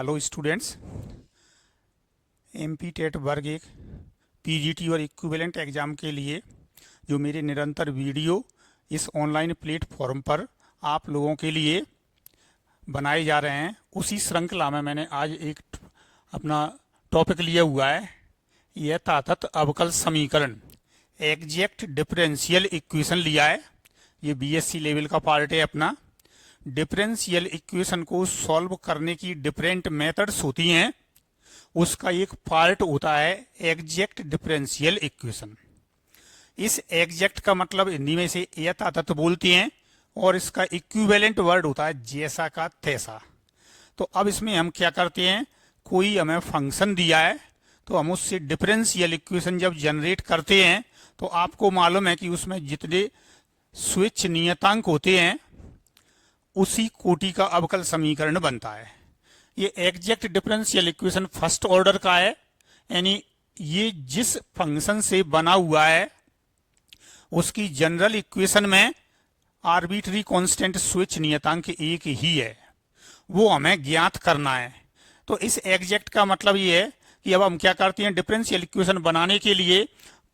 Hello students, MP TET वर्ग एक PGT और इक्विवेलेंट एग्ज़ाम के लिए जो मेरे निरंतर वीडियो इस ऑनलाइन प्लेटफॉर्म पर आप लोगों के लिए बनाए जा रहे हैं, उसी श्रृंखला में मैंने आज एक अपना टॉपिक लिया हुआ है। यह तातत अवकल समीकरण एग्जैक्ट डिफरेंशियल इक्वेशन लिया है। ये बीएससी लेवल का पार्ट है अपना। डिफरेंशियल इक्वेशन को सॉल्व करने की डिफरेंट मेथड्स होती हैं, उसका एक पार्ट होता है एग्जैक्ट डिफरेंशियल इक्वेशन। इस एग्जैक्ट का मतलब हिंदी में से यथातथ बोलते हैं और इसका इक्विवेलेंट वर्ड होता है जैसा का तैसा। तो अब इसमें हम क्या करते हैं, कोई हमें फंक्शन दिया है तो हम उससे डिफरेंशियल इक्वेशन जब जनरेट करते हैं तो आपको मालूम है कि उसमें जितने स्विच नियतांक होते हैं उसी कोटि का अवकल समीकरण बनता है। ये exact differential equation first order का है, यानी ये जिस फंक्शन से बना हुआ है उसकी जनरल इक्वेशन में आर्बिट्री कांस्टेंट स्विच नियतांक एक ही है, वो हमें ज्ञात करना है। तो इस एग्जैक्ट का मतलब ये है कि अब हम क्या करते हैं, डिफरेंशियल इक्वेशन बनाने के लिए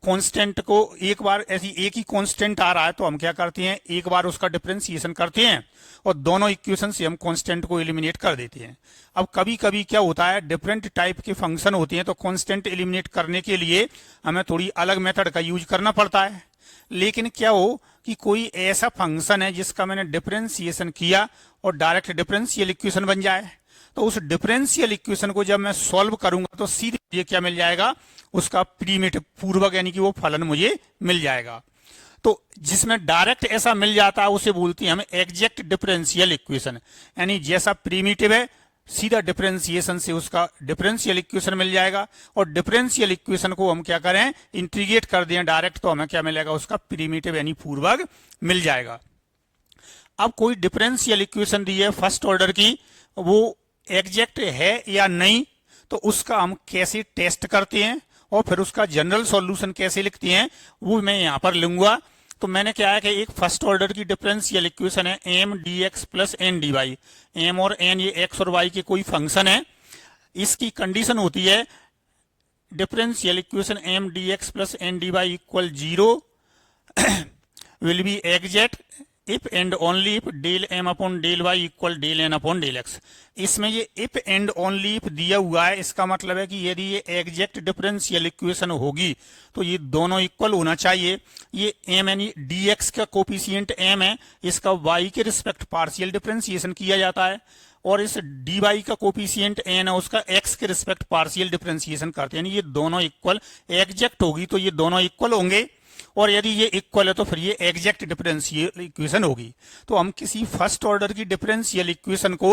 कांस्टेंट को एक बार ऐसी एक ही कांस्टेंट आ रहा है तो हम क्या करते हैं, एक बार उसका डिफरेंशिएशन करते हैं और दोनों इक्वेशन से हम कांस्टेंट को एलिमिनेट कर देते हैं। अब कभी कभी क्या होता है, डिफरेंट टाइप के फंक्शन होते हैं तो कांस्टेंट एलिमिनेट करने के लिए हमें थोड़ी अलग मेथड का यूज करना पड़ता है। लेकिन क्या हो कि कोई ऐसा फंक्शन है जिसका मैंने डिफरेंशिएशन किया और डायरेक्ट डिफरेंशियल इक्वेशन बन जाए, तो उस डिफरेंशियल इक्वेशन को जब मैं सॉल्व करूंगा तो सीधे मुझे क्या मिल जाएगा, उसका प्रीमिटिव पूर्वक, यानी कि वो फलन मुझे मिल जाएगा। तो जिसमें डायरेक्ट ऐसा मिल जाता है उसे बोलते हैं हम एग्जैक्ट डिफरेंशियल इक्वेशन, यानी जैसा प्रीमिटिव है सीधा डिफरेंशिएशन से उसका डिफरेंशियल इक्वेशन मिल जाएगा और डिफरेंशियल इक्वेशन को हम क्या करें, इंटीग्रेट कर दें डायरेक्ट, तो हमें क्या मिलेगा, उसका प्रीमिटिव यानी पूर्वक मिल जाएगा। अब कोई डिफरेंशियल इक्वेशन दी है फर्स्ट ऑर्डर की, वो एग्जैक्ट है या नहीं, तो उसका हम कैसे टेस्ट करते हैं और फिर उसका जनरल सॉल्यूशन कैसे लिखते हैं वो मैं यहां पर लूंगा। तो मैंने क्या है कि एक फर्स्ट ऑर्डर की डिफरेंशियल इक्वेशन है m d x plus n d y. M और एन ये एक्स और वाई के कोई फंक्शन है, इसकी कंडीशन होती है differential equation m d x plus n d y equal 0 will be exact if and only if del m upon del y equal del N upon del x. इसमें ये if and only if दिया हुआ है, इसका मतलब है कि यदि ये एग्जैक्ट डिफरेंशियल इक्वेशन होगी तो ये दोनों इक्वल होना चाहिए। ये एम यानी डी एक्स का कोफिशिएंट एम है, इसका वाई के रिस्पेक्ट पार्शियल डिफरेंशिएशन किया जाता है, और इस डी वाई का कोफिशिएंट एन है उसका एक्स के रिस्पेक्ट पार्शियल डिफरेंशिएशन करते हैं। यानी ये दोनों इक्वल एग्जैक्ट होगी तो ये दोनों इक्वल होंगे, और यदि ये इक्वल है तो फिर ये एग्जैक्ट डिफरेंशियल इक्वेशन होगी। तो हम किसी फर्स्ट ऑर्डर की डिफरेंशियल इक्वेशन को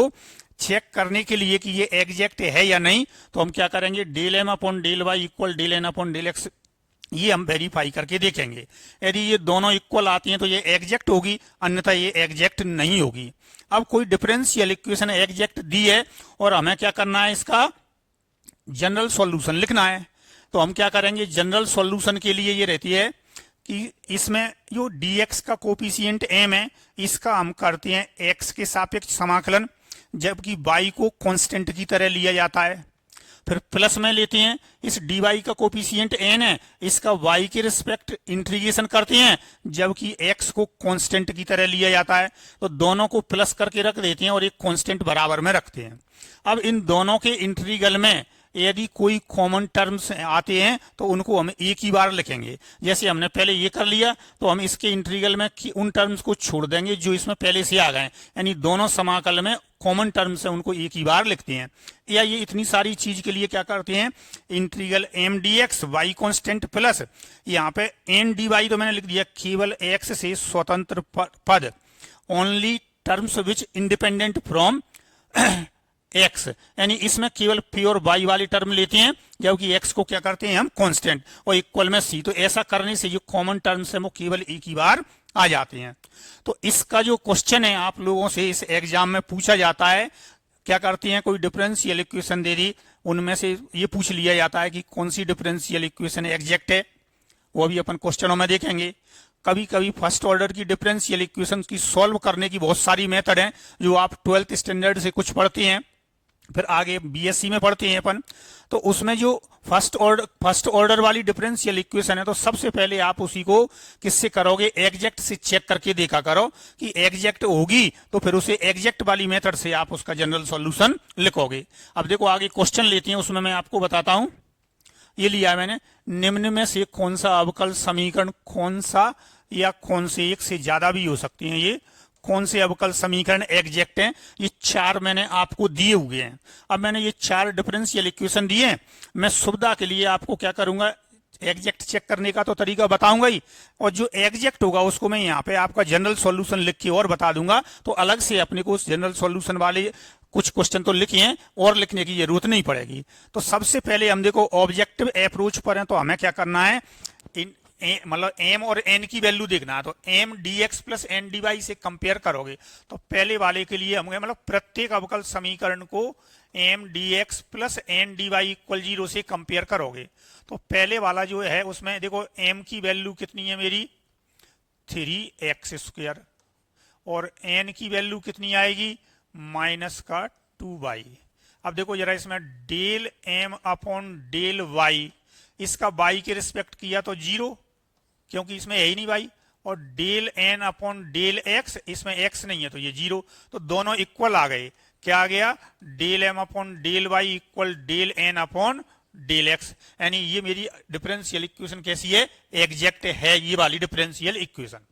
चेक करने के लिए कि ये एग्जैक्ट है या नहीं, तो हम क्या करेंगे, del m upon del y equal del N upon del x, ये हम वेरीफाई करके देखेंगे। यदि ये दोनों इक्वल आती हैं तो ये एग्जैक्ट होगी, अन्यथा ये एग्जैक्ट नहीं होगी। अब कोई डिफरेंशियल इक्वेशन एग्जैक्ट दी है और हमें क्या करना है, इसका जनरल सॉल्यूशन लिखना है। तो हम क्या करेंगे, जनरल सॉल्यूशन के लिए ये रहती है कि इसमें जो dx का कोफिशिएंट m है इसका हम करते हैं x के सापेक्ष समाकलन, जबकि y को कांस्टेंट की तरह लिया जाता है। फिर प्लस में लेते हैं इस dy का कोफिशिएंट n है, इसका y के रिस्पेक्ट इंटीग्रेशन करते हैं, जबकि x को कांस्टेंट की तरह लिया जाता है। तो दोनों को प्लस करके रख देते हैं और एक कांस्टेंट बराबर में रखते हैं। अब इन दोनों के इंटीग्रल में यदि कोई कॉमन टर्म्स आते हैं तो उनको हम एक ही बार लिखेंगे। जैसे हमने पहले ये कर लिया तो हम इसके इंटीग्रल में उन टर्म्स को छोड़ देंगे जो इसमें पहले से आ गए, यानी दोनों समाकल में कॉमन टर्म्स है उनको एक ही बार लिखते हैं। या ये इतनी सारी चीज के लिए क्या करते हैं, integral m d x y constant plus यहाँ पे एन डी वाई तो मैंने लिख दिया केवल एक्स से स्वतंत्र पद, only terms which independent from x, यानी इसमें केवल प्योर वाई वाली टर्म लेते हैं, जबकि एक्स को क्या करते हैं हम कांस्टेंट, और इक्वल में सी। तो ऐसा करने से जो कॉमन टर्म्स है वो केवल एक ही बार आ जाते हैं। तो इसका जो क्वेश्चन है आप लोगों से इस एग्जाम में पूछा जाता है, क्या करते हैं, कोई डिफरेंशियल इक्वेशन दे दी, उनमें से ये पूछ लिया जाता है कि कौन सी डिफरेंशियल इक्वेशन एग्जैक्ट है, वो भी अपन क्वेश्चनों में देखेंगे। कभी कभी फर्स्ट ऑर्डर की डिफरेंशियल इक्वेशन की सॉल्व करने की बहुत सारी मेथड हैं जो आप 12th स्टैंडर्ड से कुछ पढ़ते हैं, फिर आगे बीएससी में पढ़ते हैं अपन, तो उसमें जो फर्स्ट ऑर्डर वाली डिफरेंशियल इक्वेशन है, तो सबसे पहले आप उसी को किससे करोगे, एग्जैक्ट से चेक करके देखा करो कि एग्जैक्ट होगी, तो फिर उसे एग्जैक्ट वाली मेथड से आप उसका जनरल सॉल्यूशन लिखोगे। अब देखो आगे क्वेश्चन लेते हैं, उसमें मैं आपको बताता हूं। ये लिया है मैंने, निम्न में से कौन सा अवकल समीकरण, कौन सा या कौन से, एक से ज्यादा भी हो सकती हैं, ये कौन से अवकल समीकरण एग्जैक्ट हैं, ये चार मैंने आपको दिए हुए हैं। अब मैंने ये चार डिफरेंशियल इक्वेशन दिए हैं, मैं सुविधा के लिए आपको क्या करूंगा, एग्जैक्ट चेक करने का तो तरीका बताऊंगा ही, और जो एग्जैक्ट होगा उसको मैं यहाँ पे आपका जनरल सॉल्यूशन लिख के और बता दूंगा, तो अलग से अपने को उस जनरल सॉल्यूशन वाले कुछ क्वेश्चन तो लिखे हैं और लिखने की जरूरत नहीं पड़ेगी। तो सबसे पहले हम देखो ऑब्जेक्टिव अप्रोच पर हैं, तो हमें क्या करना है, मतलब एम और एन की वैल्यू देखना है, तो m d x plus n d y से कंपेयर करोगे, तो पहले वाले के लिए हम मतलब प्रत्येक अवकल समीकरण को m d x plus n d y equal 0 से कंपेयर करोगे। तो पहले वाला जो है उसमें देखो एम की वैल्यू कितनी है मेरी 3x², और एन की वैल्यू कितनी आएगी माइनस का 2y। अब देखो जरा इसमें del m upon del y, इसका y के रिस्पेक्ट किया तो 0, क्योंकि इसमें है ही नहीं y, और del N upon del x, इसमें x नहीं है तो ये 0, तो दोनों इक्वल आ गए। क्या आ गया, del m upon del y equal del N upon del x, यानी ये मेरी डिफरेंशियल इक्वेशन कैसी है, एग्जैक्ट है ये वाली डिफरेंशियल इक्वेशन।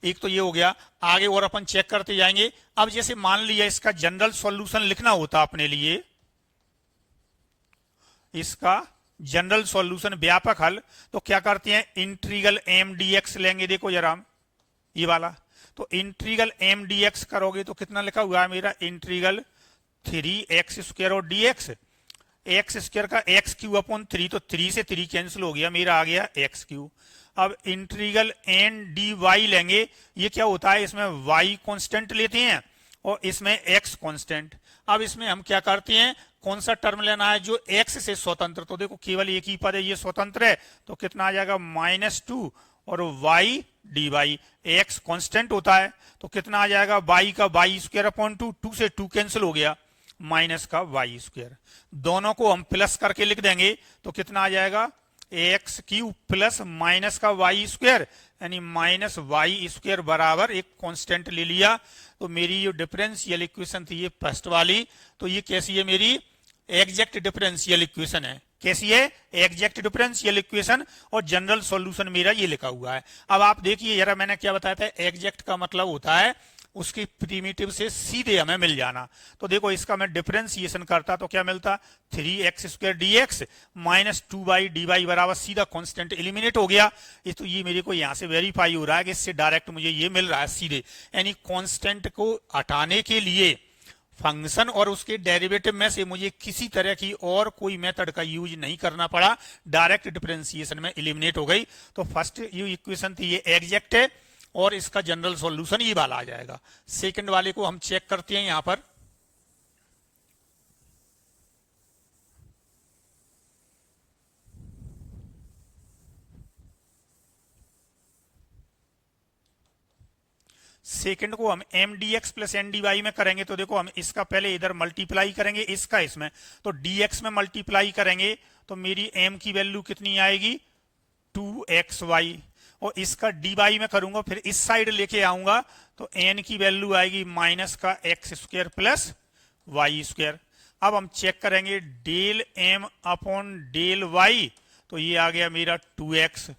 एक तो ये हो गया, आगे और अपन चेक करते जाएंगे। अब जैसे मान लिया इसका जनरल सॉल्यूशन लिखना होता अपने लिए, इसका जनरल सॉल्यूशन व्यापक हल, तो क्या करते हैं, इंटीग्रल एम डी एक्स लेंगे। देखो जरा ये वाला, तो इंटीग्रल एम डी एक्स करोगे तो कितना लिखा हुआ है मेरा, इंटीग्रल 3x² और dx, x² का x³ अपॉन 3, तो 3 से 3 कैंसिल हो गया, मेरा आ गया x³। अब इंटीग्रल एन डी वाई लेंगे, ये क्या होता है, इसमें y कांस्टेंट लेते हैं और इसमें x कांस्टेंट। अब इसमें हम क्या करते हैं, कौन सा टर्म लेना है जो x से स्वतंत्र, तो देखो केवल एक ही पद है, ये स्वतंत्र है, तो कितना आ जाएगा -2, और y dy, x कांस्टेंट होता है तो कितना आ जाएगा, y का y² अपॉन 2, 2 से 2 कैंसिल हो गया, माइनस का y²। दोनों को हम प्लस करके लिख देंगे तो कितना आ जाएगा, x³ प्लस माइनस का y², यानी -y² बराबर एक कांस्टेंट ले लिया। तो मेरी जो डिफरेंशियल इक्वेशन थी ये फर्स्ट वाली, तो ये कैसी है, मेरी एग्जैक्ट डिफरेंशियल इक्वेशन है। कैसी है, एग्जैक्ट डिफरेंशियल इक्वेशन, और जनरल सॉल्यूशन मेरा ये लिखा हुआ है। अब आप देखिए जरा, मैंने क्या बताया था, एग्जैक्ट का मतलब होता है उसकी प्रीमिटिव से सीधे हमें मिल जाना। तो देखो इसका मैं डिफरेंशिएशन करता तो क्या मिलता, 3x² dx minus 2y dy बराबर सीधा कांस्टेंट एलिमिनेट हो गया। तो ये मेरे को यहाँ से वेरीफाई हो रहा है कि इससे डायरेक्ट मुझे ये मिल रहा है सीधे, यानी कांस्टेंट को हटाने के लिए फंक्शन और उसके डेरिवेटिव में से मुझे किसी तरह की और कोई मेथड का यूज नहीं करना पड़ा, डायरेक्ट डिफरेंशिएशन में एलिमिनेट हो गई। तो फर्स्ट ये इक्वेशन थी ये एग्जैक्ट है, और इसका जनरल सॉल्यूशन ये वाला आ जाएगा। सेकंड वाले को हम चेक करते हैं यहां पर, सेकंड को हम m d x plus n d y में करेंगे। तो देखो हम इसका पहले इधर मल्टीप्लाई करेंगे, इसका इसमें, तो dx में मल्टीप्लाई करेंगे तो मेरी m की वैल्यू कितनी आएगी 2xy, और इसका dy में करूंगा, फिर इस साइड लेके आऊंगा तो n की वैल्यू आएगी माइनस का x² प्लस y²। अब हम चेक करेंगे del m upon del y, तो ये आ गया मेरा 2x,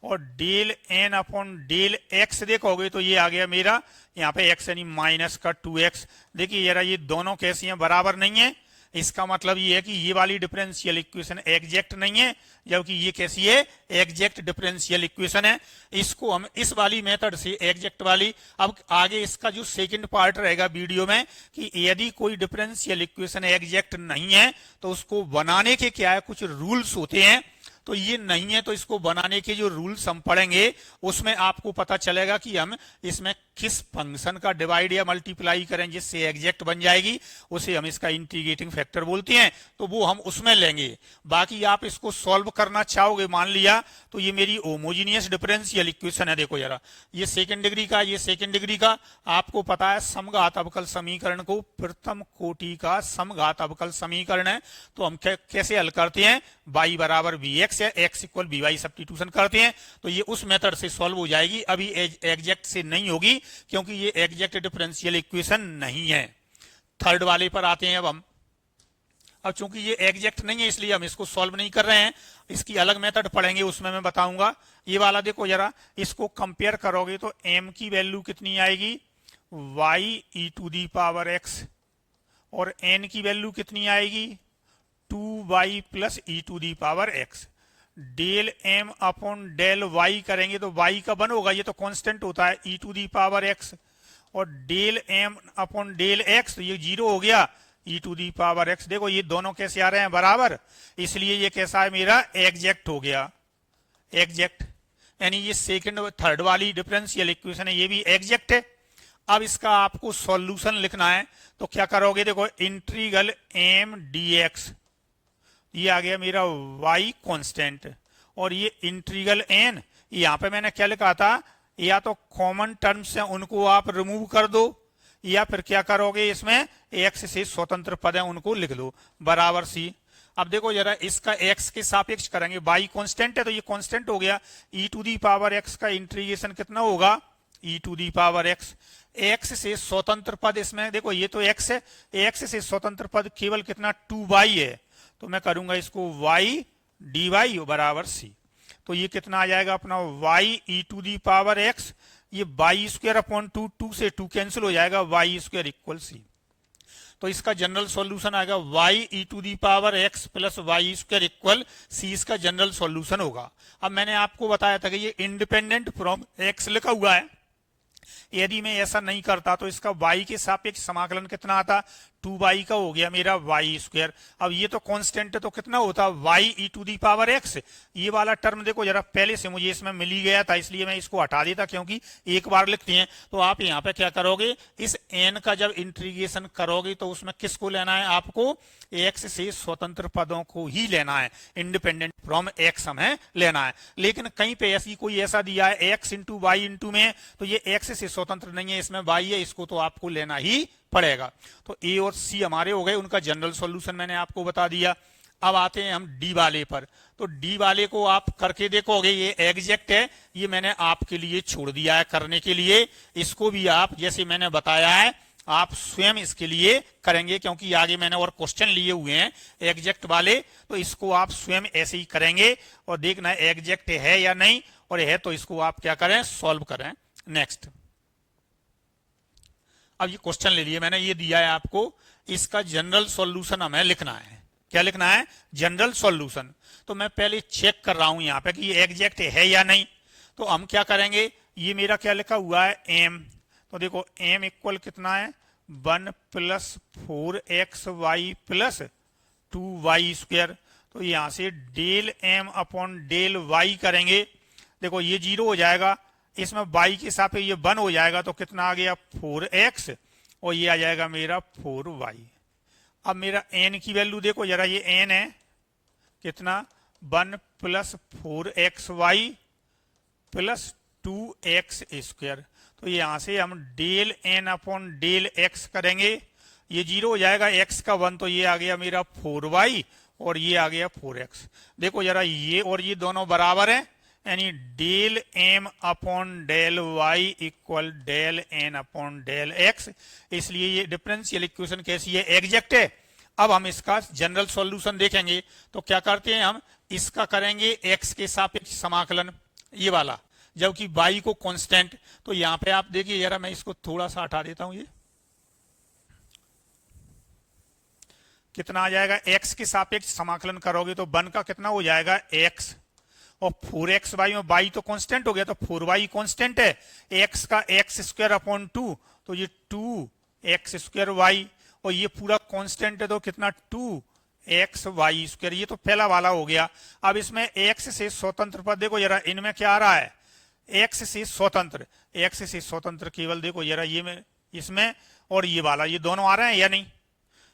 और del n upon del x देखोगे तो ये आ गया मेरा यहाँ पे x यानी माइनस का 2x। देखिए जरा ये दोनों कैसी हैं, बराबर नहीं है, इसका मतलब ये है कि ये वाली डिफरेंशियल इक्वेशन एग्जैक्ट नहीं है, जबकि ये कैसी है, एग्जैक्ट डिफरेंशियल इक्वेशन है। इसको हम इस वाली मेथड से एग्जैक्ट वाली, अब आगे इसका जो सेकंड पार्ट रहेगा वीडियो में कि यदि कोई डिफरेंशियल इक्वेशन एग्जैक्ट नहीं है तो उसको बनाने के क्या है, कुछ रूल्स होते हैं, तो ये नहीं है, तो इसको बनाने के जो रूल्स हम पढ़ेंगे उसमें आपको पता चलेगा कि हम इसमें किस फंक्शन का डिवाइड या मल्टीप्लाई करें जिससे एग्जैक्ट बन जाएगी, उसे हम इसका इंटीग्रेटिंग फैक्टर बोलते हैं, तो वो हम उसमें लेंगे। बाकी आप इसको सॉल्व करना चाहोगे, मान लिया तो ये मेरी होमोजीनियस डिफरेंशियल इक्वेशन है। देखो जरा, ये सेकंड डिग्री का, ये सेकंड डिग्री का, आपको पता है समघात अवकल समीकरण को प्रथम कोटि का समघात अवकल समीकरण है। तो हम कैसे हल करते हैं, y बराबर bx या x इक्वल by सब्स्टिट्यूशन करते हैं, तो ये उस मेथड से सॉल्व हो जाएगी। अभी एग्जैक्ट से नहीं होगी क्योंकि ये एग्जैक्ट डिफरेंशियल इक्वेशन नहीं है। थर्ड वाले पर आते हैं अब चूंकि ये एग्जैक्ट नहीं है इसलिए हम इसको सॉल्व नहीं कर रहे हैं, इसकी अलग मेथड पढ़ेंगे, उसमें मैं बताऊंगा। ये वाला देखो जरा, इसको कंपेयर करोगे तो m की वैल्यू कितनी आएगी, y e to the power x, और n की वैल्यू कितनी आएगी, 2y plus e to the power x। Del m upon del y करेंगे तो y का 1 होगा, ये तो कांस्टेंट होता है, ई टू दी पावर x, और del m upon del x, तो ये 0 हो गया, e to the power x। देखो ये दोनों कैसे आ रहे हैं, बराबर, इसलिए ये कैसा है, मेरा एग्जैक्ट हो गया, एग्जैक्ट। यानी ये सेकंड थर्ड वाली डिफरेंशियल इक्वेशन है, ये भी एग्जैक्ट है। अब इसका आपको सॉल्यूशन लिखना है, तो क्या करोगे, देखो इंटीग्रल m dx, ये आ गया मेरा y कांस्टेंट, और ये इंटीग्रल n, यहाँ पे मैंने क्या लिखा था, या तो कॉमन टर्म्स हैं उनको आप रिमूव कर दो, या फिर क्या करोगे, इसमें x से स्वतंत्र पद है उनको लिख लो, बराबर c। अब देखो जरा, इसका x के सापेक्ष करेंगे, y कांस्टेंट है तो ये कांस्टेंट हो गया, e to the power x का इंटीग्रेशन कितना होगा, e to the power x। x से स्वतंत्र पद, इसमें देखो ये तो x है, x से स्वतंत्र पद केवल कितना, 2y है, तो मैं करूंगा इसको y dy बराबर c। तो ये कितना आ जाएगा अपना, y e to the power x, ये y स्क्वायर अपॉन 2, 2 से 2 कैंसिल हो जाएगा, y स्क्वायर इक्वल c। तो इसका जनरल सॉल्यूशन आएगा y e to the power x plus y square equal c, इसका जनरल सॉल्यूशन होगा। अब मैंने आपको बताया था कि ये इंडिपेंडेंट फ्रॉम x लिखा हुआ है, यदि मैं ऐसा नहीं करता तो इसका y के सापेक्ष समाकलन कितना आता, 2y का हो गया मेरा y स्क्वायर। अब ये तो कांस्टेंट है तो कितना होता, y e to the power x। ये वाला टर्म देखो जरा, पहले से मुझे इसमें मिल ही गया था इसलिए मैं इसको हटा देता, क्योंकि एक बार लिखते हैं। तो आप यहाँ पे क्या करोगे, इस n का जब इंटीग्रेशन करोगे तो उसमें किसको लेना है, आपको x से स्वतंत्र पदों को ही लेना है, इंडिपेंडेंट फ्रॉम x हमें लेना है। लेकिन कहीं पे ऐसी कोई ऐसा दिया है x इंटू वाई इंटू में, तो ये x से स्वतंत्र नहीं है, इसमें y है, इसको तो आपको लेना ही पड़ेगा। तो ए और सी हमारे हो गए, उनका जनरल सॉल्यूशन मैंने आपको बता दिया। अब आते हैं हम डी वाले पर, तो डी वाले को आप करके देखोगे, ये एग्जैक्ट है, ये मैंने आपके लिए छोड़ दिया है करने के लिए। इसको भी आप जैसे मैंने बताया है आप स्वयं इसके लिए करेंगे, क्योंकि आगे मैंने और क्वेश्चन लिए हुए हैं एग्जैक्ट वाले, तो इसको आप स्वयं ऐसे ही करेंगे और देखना एग्जैक्ट है या नहीं, और है तो इसको आप क्या करें, सॉल्व करें। नेक्स्ट, अब ये क्वेश्चन ले लिए मैंने, ये दिया है आपको, इसका जनरल सॉल्यूशन हमें लिखना है। क्या लिखना है, जनरल सॉल्यूशन। तो मैं पहले चेक कर रहा हूं यहाँ पे कि ये एग्जैक्ट है या नहीं। तो हम क्या करेंगे, ये मेरा क्या लिखा हुआ है, m, तो देखो m इक्वल कितना है, 1 plus 4xy plus 2y square. तो यहां से del m upon del y करेंगे, देखो ये 0 हो जाएगा, इसमें y के सापेक्ष ये 1 हो जाएगा, तो कितना आ गया 4x, और ये आ जाएगा मेरा 4y। अब मेरा n की वैल्यू देखो जरा, ये n है कितना, 1 plus 4xy plus 2x square. तो यहां से हम del n upon del x करेंगे, ये 0 हो जाएगा, x का 1, तो ये आ गया मेरा 4y, और ये आ गया 4x। देखो जरा, ये और ये दोनों बराबर है, यानी del m upon del y equal del n upon del x, इसलिए ये डिफरेंशियल इक्वेशन कैसी है, एग्जैक्ट है। अब हम इसका जनरल सॉल्यूशन देखेंगे, तो क्या करते हैं हम, इसका करेंगे x के सापेक्ष समाकलन, ये वाला, जबकि y को कांस्टेंट। तो यहां पे आप देखिए जरा, मैं इसको थोड़ा सा हटा देता हूं, ये कितना आ जाएगा, x के सापेक्ष समाकलन करोगे तो 1 का कितना हो जाएगा x, और 4xy में y तो कांस्टेंट हो गया, तो 4y कांस्टेंट है, x का x स्क्वायर अपॉन 2, तो ये 2x स्क्वायर y, और ये पूरा कांस्टेंट है, तो कितना 2xy स्क्वायर। ये तो पहला वाला हो गया। अब इसमें x से स्वतंत्र पद देखो जरा, इनमें क्या आ रहा है, x से स्वतंत्र, एक्स से स्वतंत्र केवल देखो जरा ये में इसमें और ये वाला ये दोनों आ रहे हैं या नहीं।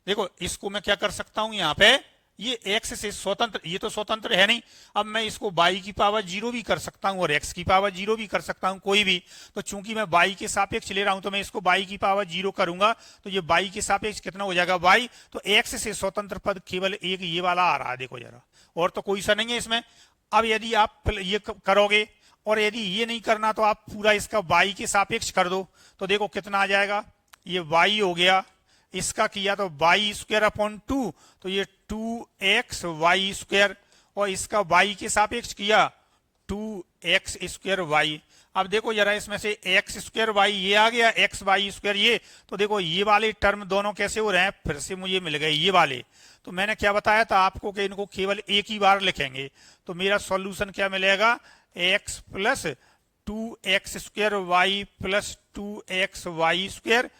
देखो इसको मैं क्या कर सकता हूं यहाँ पे, ये एक्स से स्वतंत्र, ये तो स्वतंत्र है नहीं। अब मैं इसको y की पावर 0 भी कर सकता हूं और x की पावर 0 भी कर सकता हूं, कोई भी। तो चूंकि मैं y के सापेक्ष ले रहा हूं तो मैं इसको y की पावर 0 करूंगा, तो ये y के सापेक्ष कितना हो जाएगा y। तो x से स्वतंत्र पद केवल एक ये वाला आ रहा है, देखो जरा, और तो कोई सा नहीं है इसमें। अब यदि आप ये करोगे और यदि ये नहीं करना तो आप पूरा इसका y के सापेक्ष कर दो, तो देखो कितना आ जाएगा, ये y हो गया, इसका किया तो वाई स्क्वायर अपॉन 2, तो ये 2x वाई स्क्वायर, और इसका y के सापेक्ष किया 2x स्क्वायर वाई। अब देखो जरा इसमें से x स्क्वायर वाई ये आ गया, x वाई स्क्वायर ये, तो देखो ये वाले टर्म दोनों कैसे हो रहे हैं, फिर से मुझे मिल गए ये वाले। तो मैंने क्या बताया था आपको कि इनको केवल एक ही बार लिखेंगे, तो मेरा सॉल्यूशन क्या मिलेगा, x plus 2x square y plus 2x y square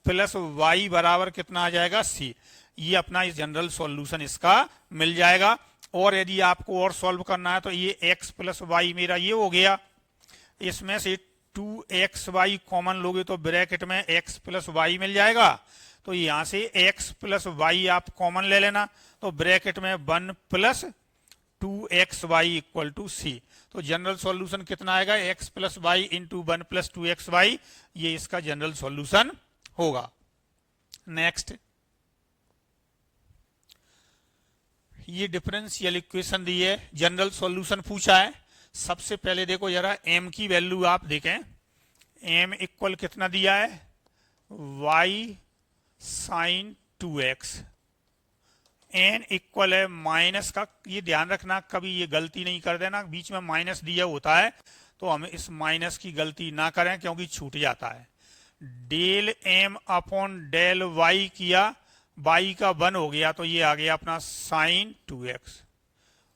plus y बराबर कितना आ जाएगा c। ये अपना इस जनरल सॉल्यूशन इसका मिल जाएगा। और यदि आपको और सॉल्व करना है तो ये x प्लस वाई मेरा ये हो गया, इसमें से 2xy कॉमन लोगे तो ब्रैकेट में x प्लस वाई मिल जाएगा, तो यहां से x प्लस वाई आप कॉमन ले लेना, तो ब्रैकेट में 1 plus 2xy equal to c। तो जनरल सॉल्यूशन कितना आएगा, x plus y into 1 plus 2xy, ये इसका जनरल सॉल्यूशन होगा। नेक्स्ट, ये डिफरेंशियल इक्वेशन दी है, जनरल सॉल्यूशन पूछा है। सबसे पहले देखो जरा m की वैल्यू आप देखें, m इक्वल कितना दिया है, y sine 2x, n equal है माइनस का, ये ध्यान रखना कभी ये गलती नहीं कर देना, बीच में माइनस दिया होता है तो हम इस माइनस की गलती ना करें क्योंकि छूट जाता है। Del m upon del y किया, y का 1 हो गया तो ये आ गया अपना साइन 2x,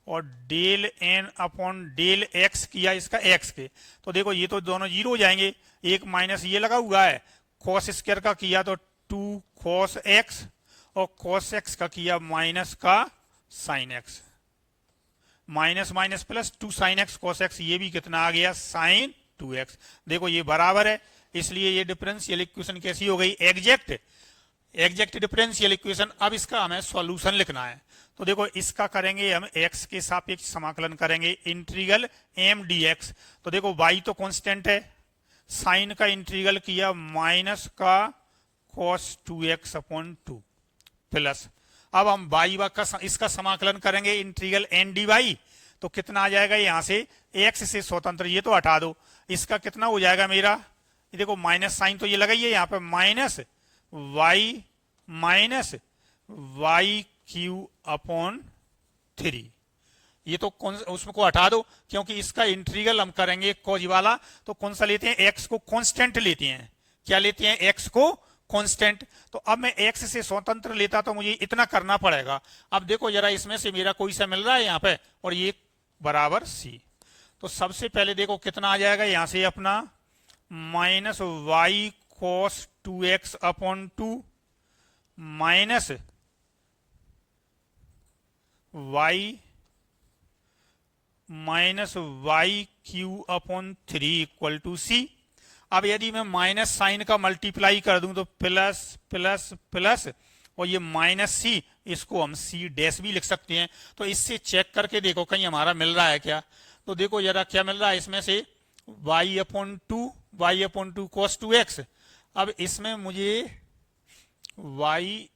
और del n upon del x किया इसका x के, तो देखो ये तो दोनों जीरो हो जाएंगे, एक माइनस ये लगा हुआ है, cos स्क्वायर का किया तो 2 cos x, और cos x का किया माइनस का sine x, minus minus plus 2 sine x cos x, ये भी कितना आ गया साइन 2x। देखो ये बराबर है, इसलिए ये डिफरेंशियल इक्वेशन कैसी हो गई, एग्जैक्ट डिफरेंशियल इक्वेशन। अब इसका हमें सॉल्यूशन लिखना है, तो देखो इसका करेंगे हम x के सापेक्ष समाकलन करेंगे, इंटीग्रल m dx। तो देखो y तो कांस्टेंट है, साइन का इंटीग्रल किया माइनस का cos 2x अपॉन 2 प्लस, अब हम y का इसका समाकलन करेंगे इंटीग्रल n dy, तो कितना आ जाएगा, यहां से x से स्वतंत्र ये तो हटा दो, इसका कितना हो जाएगा मेरा, ये देखो माइनस साइन तो ये लगाइए यहाँ पे, माइनस वाई क्यू अपॉन 3, ये तो उसको हटा दो क्योंकि इसका इंटीग्रल हम करेंगे कोज वाला, तो कौन सा लेते हैं, x को कांस्टेंट लेते हैं, क्या लेते हैं, x को कांस्टेंट। तो अब मैं x से स्वतंत्र लेता तो मुझे इतना करना पड़ेगा। अब देखो जरा इसमें से मेरा कोई सा मिल रहा है यहाँ पे, और ये बराबर c। तो सबसे पहले देखो कितना आ जाएगा, यहाँ से अपना minus Y cos 2x upon 2 minus Y Q upon 3 equal to C. अब यदि मैं माइनस साइन का मल्टीप्लाई कर दूं तो प्लस प्लस प्लस, और ये माइनस सी, इसको हम सी डैश भी लिख सकते हैं। तो इससे चेक करके देखो कहीं हमारा मिल रहा है क्या, तो देखो जरा क्या मिल रहा है इसमें से, y अपॉन 2 cos 2x। अब इसमें मुझे y,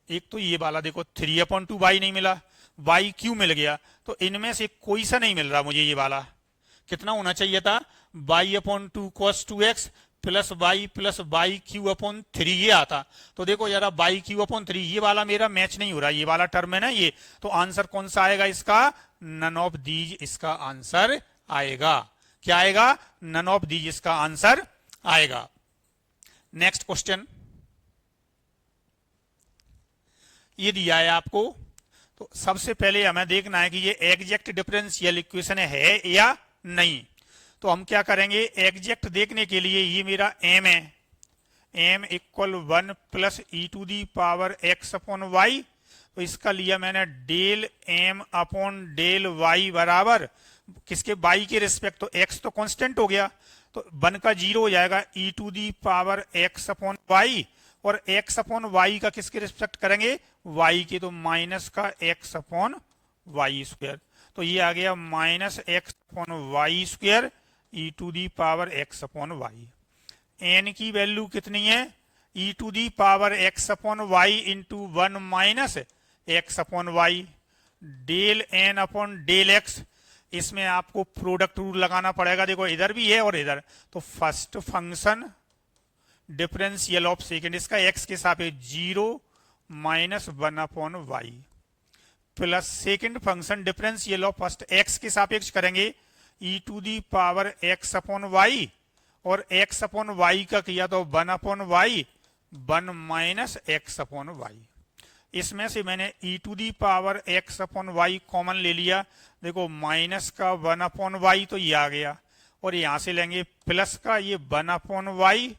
एक तो ये वाला देखो 3 अपॉन 2 y नहीं मिला, y क्यू मिल गया, तो इनमें से कोई सा नहीं मिल रहा मुझे, ये वाला कितना होना चाहिए था, y upon 2 cos 2x plus y Q upon 3 ये आता। तो देखो जरा y क्यू अपॉन 3 ये वाला मेरा मैच नहीं हो रहा, ये वाला टर्म है ना ये, तो आंसर कौन सा आएगा इसका, नन ऑफ दीज इसका आंसर आएगा। क्या आएगा, नन ऑफ दीज इसका आंसर आएगा। नेक्स्ट क्वेश्चन ये दिया है आपको, तो सबसे पहले हमें देखना है कि ये एग्जैक्ट डिफरेंशियल इक्वेशन है या नहीं। तो हम क्या करेंगे, एग्जैक्ट देखने के लिए ये मेरा m है, m equal 1 plus e to the power x upon y, तो इसका लिया मैंने del m upon del y बराबर किसके, y के रिस्पेक्ट, तो x तो कांस्टेंट हो गया, तो 1 का 0 हो जाएगा E to the power x upon Y, और एक्स अपॉन वाई का किसके रिस्पेक्ट करेंगे, वाई के, तो माइनस का एक्स अपॉन वाई स्क्वायर, तो ये आ गया minus x upon Y square E to the power x upon Y. N की वैल्यू कितनी है, ई to the power x upon Y into 1 minus x upon Y, del N upon del x. इसमें आपको product rule लगाना पड़ेगा, देखो इधर भी है और इधर, तो first function differential of second, इसका एक्स के सापेक्ष 0 minus 1 upon Y, plus second function differential of first X के सापेक्ष करेंगे E to the power x upon Y, और एक्स अपॉन वाई का किया तो 1 upon Y, 1 minus x upon Y. इसमें से मैंने E to the power x upon Y common ले लिया, देखो माइनस का 1 अपॉन वाई तो ये आ गया, और यहां से लेंगे प्लस का ये 1 अपॉन वाई,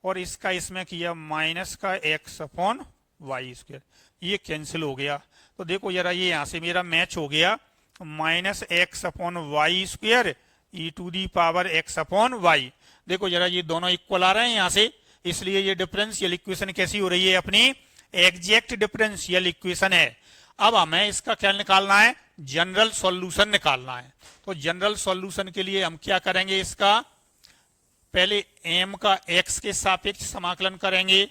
और इसका इसमें किया माइनस का एक्स अपॉन वाई स्क्वायर, ये कैंसिल हो गया। तो देखो जरा ये यहां से मेरा मैच हो गया, minus x upon Y square E to the power x upon y. देखो जरा ये दोनों इक्वल आ रहे हैं यहां से, इसलिए ये डिफरेंशियल इक्वेशन कैसी हो रही है, अपनी एग्जैक्ट डिफरेंशियल इक्वेशन है। अब हमें इसका क्या निकालना है, जनरल सॉल्यूशन निकालना है। तो जनरल सॉल्यूशन के लिए हम क्या करेंगे, इसका पहले m का x के सापेक्ष समाकलन करेंगे,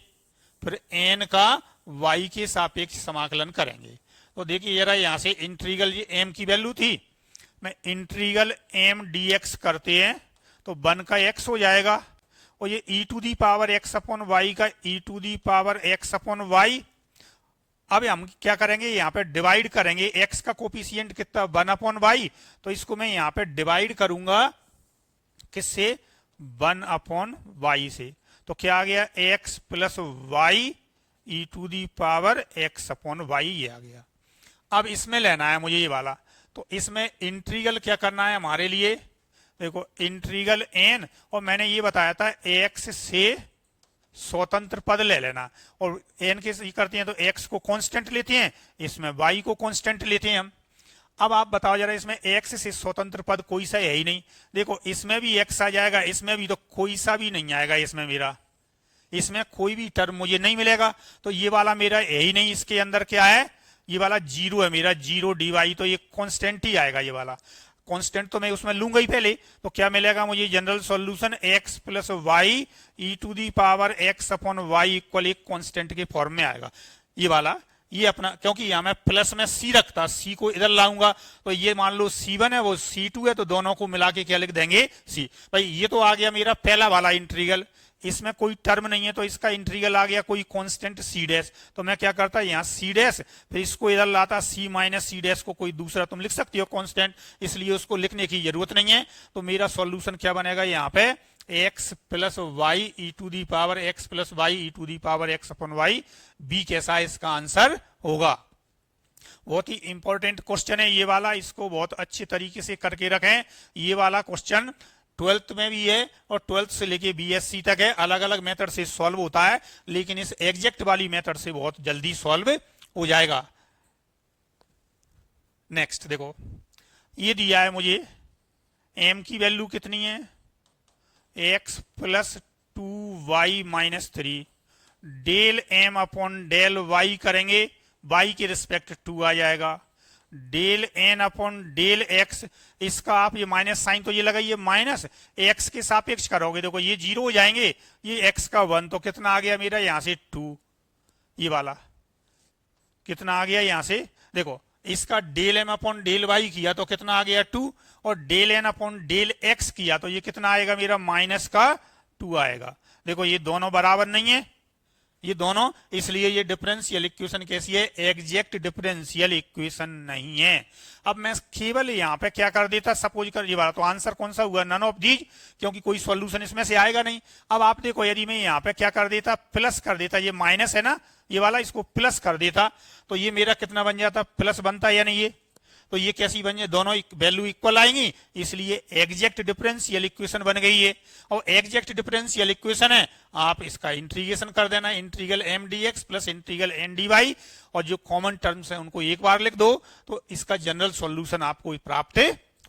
फिर n का y के सापेक्ष समाकलन करेंगे। तो देखिए जरा यहां से इंटीग्रल, ये m की वैल्यू थी, मैं इंटीग्रल m dx करते हैं तो 1 का x हो जाएगा, और ये e to the power x upon Y का e to the power x upon y. अब हम क्या करेंगे, यहाँ पे डिवाइड करेंगे, x का कोफिशिएंट कितना 1 अपॉन वाई, तो इसको मैं यहाँ पे डिवाइड करूंगा किससे, 1 अपॉन वाई से, तो क्या आ गया x plus y e to the power x upon y, ये आ गया। अब इसमें लेना है मुझे ये वाला, तो इसमें इंटीग्रल क्या करना है हमारे लिए, देखो इंटीग्रल n, और मैंने ये बताया था x से स्वतंत्र पद ले लेना, और n के करते हैं तो x को कांस्टेंट लेते हैं, इसमें y को कांस्टेंट लेते हैं हम। अब आप बताओ जरा, इसमें x से स्वतंत्र पद कोई सा है ही नहीं, देखो इसमें भी x आ जाएगा, इसमें भी, तो कोई सा भी नहीं आएगा इसमें, मेरा इसमें कोई भी टर्म मुझे नहीं मिलेगा, तो ये वाला मेरा है ही नहीं, इसके अंदर क्या है, ये वाला 0 है मेरा, 0 dy, तो ये कांस्टेंट ही आएगा, ये वाला कांस्टेंट तो मैं उसमें लूंगा ही पहले। तो क्या मिलेगा मुझे, general solution x plus y e to the power x upon y equal एक कांस्टेंट के फॉर्म में आएगा, ये वाला, ये अपना, क्योंकि यहां मैं प्लस में c रखता, c को इधर लाऊंगा, तो ये मान लो c1 है वो c2 है, तो दोनों को मिला के क्या लिख देंगे, c। भाई ये तो आ गया मेरा पहला वाला इंटीग्रल, इसमें कोई टर्म नहीं है, तो इसका इंटीग्रल आ गया कोई कांस्टेंट c डैश, तो मैं क्या करता यहाँ c डैश, फिर इसको इधर लाता c माइनस c डैश को कोई दूसरा तुम लिख सकती हो कांस्टेंट, इसलिए उसको लिखने की जरूरत नहीं है। तो मेरा सॉल्यूशन क्या बनेगा, यहाँ पे x plus y e to the power x plus y e to the power x upon y, बी कैसा इसका आंसर होगा। बहुत ही इंपॉर्टेंट क्वेश्चन है ये वाला, इसको बहुत अच्छे तरीके से करके रखें। ये वाला क्वेश्चन 12th में भी है और 12th से लेके बीएससी तक है, अलग अलग मेथड से सॉल्व होता है, लेकिन इस एग्जैक्ट वाली मेथड से बहुत जल्दी सॉल्व हो जाएगा। नेक्स्ट देखो, ये दिया है मुझे m की वैल्यू कितनी है, x plus 2y minus 3, del m upon del y करेंगे, y के रिस्पेक्ट 2 आ जाएगा, del n upon del x, इसका आप ये माइनस साइन तो ये लगाइए, माइनस x के सापेक्ष करोगे, देखो ये 0 हो जाएंगे, ये x का 1, तो कितना आ गया मेरा यहाँ से 2, ये वाला कितना आ गया यहाँ से, देखो इसका del m upon del y किया तो कितना आ गया 2, और del n upon del x किया तो ये कितना आएगा मेरा माइनस का 2 आएगा। देखो ये दोनों बराबर नहीं है, ये दोनों, इसलिए ये डिफरेंशियल इक्वेशन कैसी है, एग्जैक्ट डिफरेंशियल इक्वेशन नहीं है। अब मैं केवल यहाँ पे क्या कर देता, सपोज कर ये वाला, तो आंसर कौन सा हुआ, नन ऑफ दीज, क्योंकि कोई सॉल्यूशन इसमें से आएगा नहीं। अब आप देखो, यदि मैं यहाँ पे क्या कर देता, प्लस कर देता, ये माइनस है ना ये वाला, इसको प्लस कर देता, तो ये मेरा कितना बन जाता, प्लस बनता या नहीं, ये तो ये कैसी बन जाए, दोनों वैल्यू इक्वल आएंगी, इसलिए एग्जैक्ट डिफरेंशियल इक्वेशन बन गई है। और एग्जैक्ट डिफरेंशियल इक्वेशन है, आप इसका इंटीग्रेशन कर देना, integral m dx plus integral n dy, और जो कॉमन टर्म्स हैं उनको एक बार लिख दो, तो इसका जनरल सॉल्यूशन आपको प्राप्त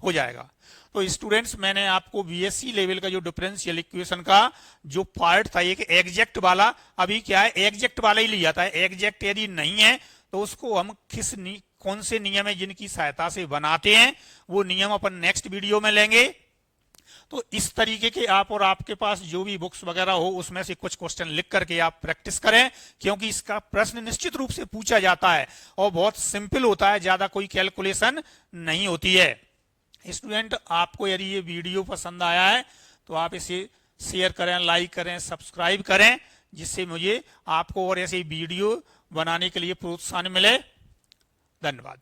हो जाएगा। तो स्टूडेंट्स, मैंने आपको बीएससी लेवल का जो डिफरेंशियल इक्वेशन का जो पार्ट था एक एग्जैक्ट वाला, अभी क्या है एग्जैक्ट वाला ही लिया था। एग्जैक्ट यदि नहीं है तो उसको हम कौन से नियम है जिनकी सहायता से बनाते हैं, वो नियम अपन नेक्स्ट वीडियो में लेंगे। तो इस तरीके के आप और आपके पास जो भी बुक्स वगैरह हो उसमें से कुछ क्वेश्चन लिख करके आप प्रैक्टिस करें, क्योंकि इसका प्रश्न निश्चित रूप से पूछा जाता है और बहुत सिंपल होता है, ज्यादा कोई कैलकुलेशन नहीं होती है। स्टूडेंट, आपको यदि ये वीडियो पसंद आया है तो आप इसे शेयर करें, लाइक करें, सब्सक्राइब करें, जिससे मुझे आपको और ऐसे वीडियो बनाने के लिए प्रोत्साहन मिले। धन्यवाद।